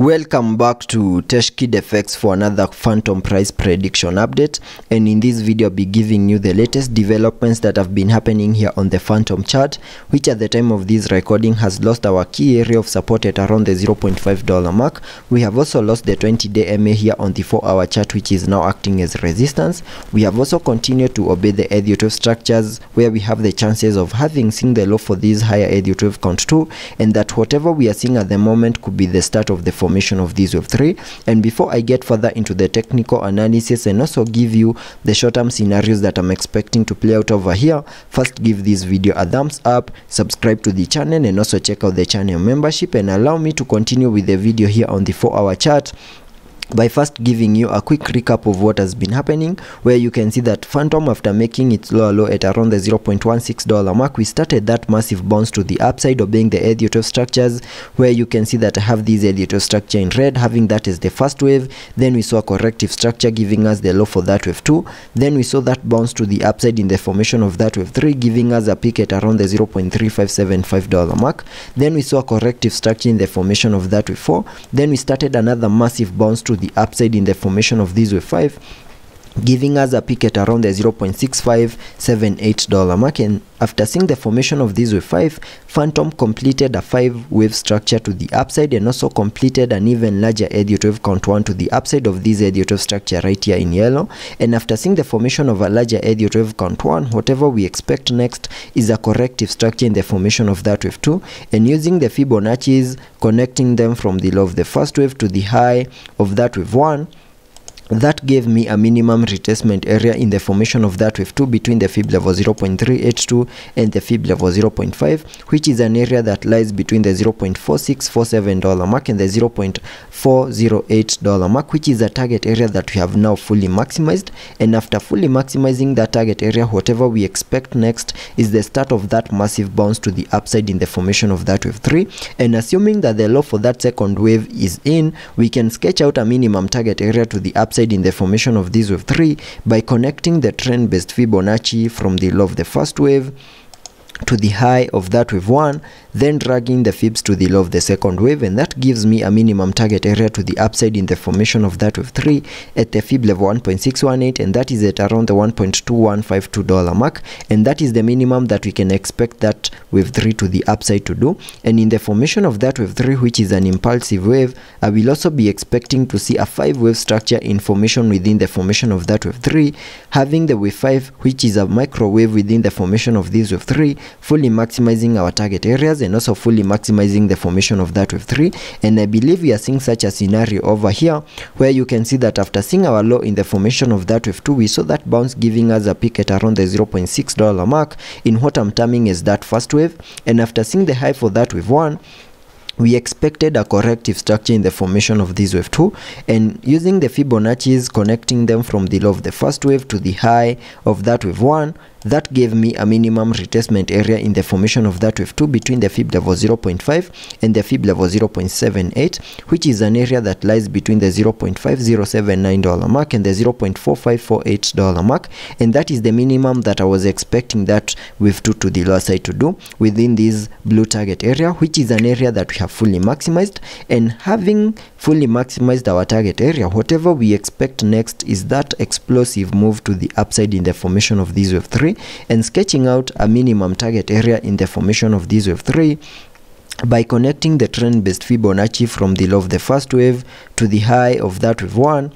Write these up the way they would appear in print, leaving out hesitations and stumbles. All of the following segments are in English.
Welcome back to Teshkid FX for another Fantom price prediction update, and in this video I'll be giving you the latest developments that have been happening here on the Fantom chart, which at the time of this recording has lost our key area of support at around the $0.5 mark. We have also lost the 20-day MA here on the 4-hour chart, which is now acting as resistance. We have also continued to obey the ED12 structures, where we have the chances of having seen the low for this higher ED12 count 2, and that whatever we are seeing at the moment could be the start of the formation of this wave 3. And before I get further into the technical analysis and also give you the short-term scenarios that I'm expecting to play out over here, first give this video a thumbs up, subscribe to the channel, and also check out the channel membership, and allow me to continue with the video here on the 4-hour chart by first giving you a quick recap of what has been happening, where you can see that Fantom, after making its lower low at around the $0.16 mark, we started that massive bounce to the upside, obeying the ED12 structures, where you can see that I have this ED12 structure in red, having that as the first wave. Then we saw a corrective structure giving us the low for that wave 2. Then we saw that bounce to the upside in the formation of that wave 3, giving us a peak at around the $0.3575 mark. Then we saw a corrective structure in the formation of that wave 4. Then we started another massive bounce to the upside in the formation of this wave 5, giving us a peak at around the $0.6578 mark. And after seeing the formation of this wave 5, Fantom completed a 5-wave structure to the upside, and also completed an even larger ED12 count 1 to the upside of this ED12 structure right here in yellow. And after seeing the formation of a larger ED12 count 1, whatever we expect next is a corrective structure in the formation of that wave 2, and using the Fibonacci's, connecting them from the low of the first wave to the high of that wave 1, that gave me a minimum retracement area in the formation of that wave 2 between the fib level 0.382 and the fib level 0.5, which is an area that lies between the $0.4647 mark and the $0.408 mark, which is a target area that we have now fully maximized. And after fully maximizing that target area, whatever we expect next is the start of that massive bounce to the upside in the formation of that wave 3. And assuming that the low for that second wave is in, we can sketch out a minimum target area to the upside in the formation of this wave 3 by connecting the trend-based Fibonacci from the low of the first wave to the high of that wave 1, then dragging the fibs to the low of the second wave, and that gives me a minimum target area to the upside in the formation of that wave 3 at the fib level 1.618, and that is at around the $1.2152 mark, and that is the minimum that we can expect that wave 3 to the upside to do. And in the formation of that wave 3, which is an impulsive wave, I will also be expecting to see a 5-wave structure in formation within the formation of that wave 3, having the wave 5, which is a microwave within the formation of this wave 3, fully maximizing our target areas and also fully maximizing the formation of that wave 3. And I believe we are seeing such a scenario over here, where you can see that after seeing our low in the formation of that wave 2, we saw that bounce giving us a peak at around the $0.6 mark in what I'm terming as that first wave. And after seeing the high for that wave 1, we expected a corrective structure in the formation of this wave 2, and using the Fibonacci's, connecting them from the low of the first wave to the high of that wave 1, that gave me a minimum retracement area in the formation of that wave 2 between the fib level 0.5 and the fib level 0.78, which is an area that lies between the $0.5079 mark and the $0.4548 mark, and that is the minimum that I was expecting that wave 2 to the lower side to do within this blue target area, which is an area that we have fully maximized. And having fully maximized our target area, whatever we expect next is that explosive move to the upside in the formation of this wave 3, and sketching out a minimum target area in the formation of this wave 3 by connecting the trend-based Fibonacci from the low of the first wave to the high of that wave 1,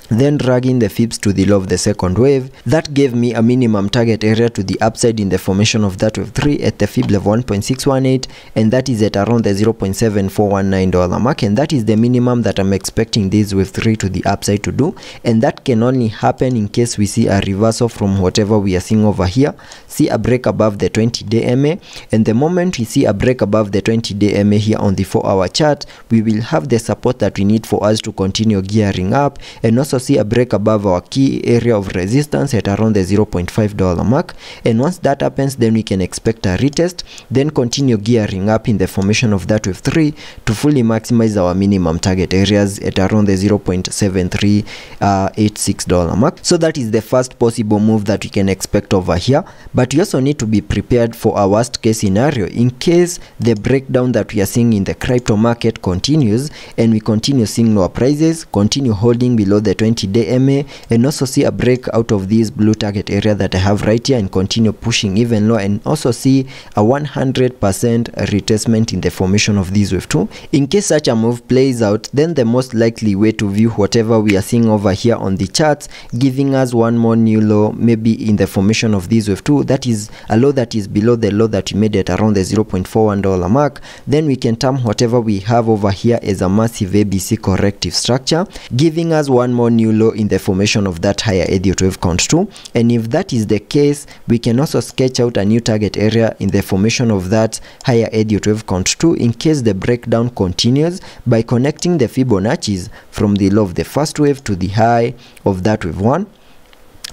then dragging the fibs to the low of the second wave. That gave me a minimum target area to the upside in the formation of that wave 3 at the fib level 1.618, and that is at around the $0.7419 mark, and that is the minimum that I'm expecting this wave 3 to the upside to do. And that can only happen in case we see a reversal from whatever we are seeing over here, see a break above the 20-day MA, and the moment we see a break above the 20-day MA here on the 4-hour chart, we will have the support that we need for us to continue gearing up and also see a break above our key area of resistance at around the $0.5 mark, and once that happens, then we can expect a retest, then continue gearing up in the formation of that wave 3 to fully maximize our minimum target areas at around the $0.7386 mark. So that is the first possible move that we can expect over here, but we also need to be prepared for a worst case scenario in case the breakdown that we are seeing in the crypto market continues and we continue seeing lower prices, continue holding below the 20-day MA, and also see a break out of this blue target area that I have right here and continue pushing even lower, and also see a 100% retracement in the formation of this wave 2. In case such a move plays out, then the most likely way to view whatever we are seeing over here on the charts, giving us one more new low maybe in the formation of this wave 2, that is a low that is below the low that we made at around the $0.41 mark, then we can term whatever we have over here as a massive ABC corrective structure, giving us one more new low in the formation of that higher Elliot wave count 2. And if that is the case, we can also sketch out a new target area in the formation of that higher Elliot wave count 2 in case the breakdown continues, by connecting the Fibonacci's from the low of the first wave to the high of that wave 1.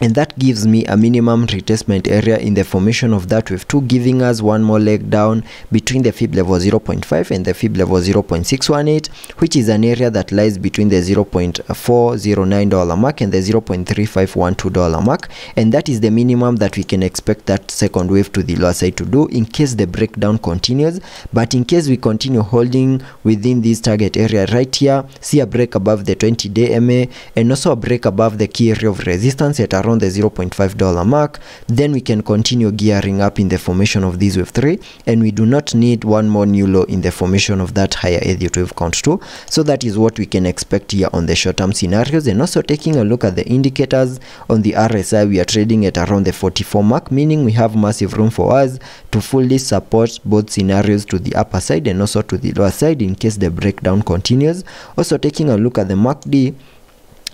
And that gives me a minimum retracement area in the formation of that wave 2, giving us one more leg down between the fib level 0.5 and the fib level 0.618, which is an area that lies between the $0.409 mark and the $0.3512 mark. And that is the minimum that we can expect that second wave to the lower side to do in case the breakdown continues. But in case we continue holding within this target area right here, see a break above the 20-day MA and also a break above the key area of resistance at around the $0.5 mark, then we can continue gearing up in the formation of this wave 3, and we do not need one more new low in the formation of that higher Elliot wave count 2. So that is what we can expect here on the short-term scenarios. And also taking a look at the indicators on the RSI, we are trading at around the 44 mark, meaning we have massive room for us to fully support both scenarios to the upper side and also to the lower side in case the breakdown continues. Also taking a look at the MACD,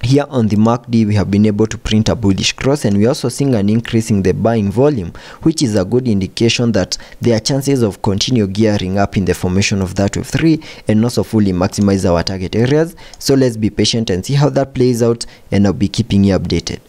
here on the MACD, we have been able to print a bullish cross, and we're also seeing an increase in the buying volume, which is a good indication that there are chances of continue gearing up in the formation of that wave 3 and also fully maximize our target areas. So let's be patient and see how that plays out, and I'll be keeping you updated.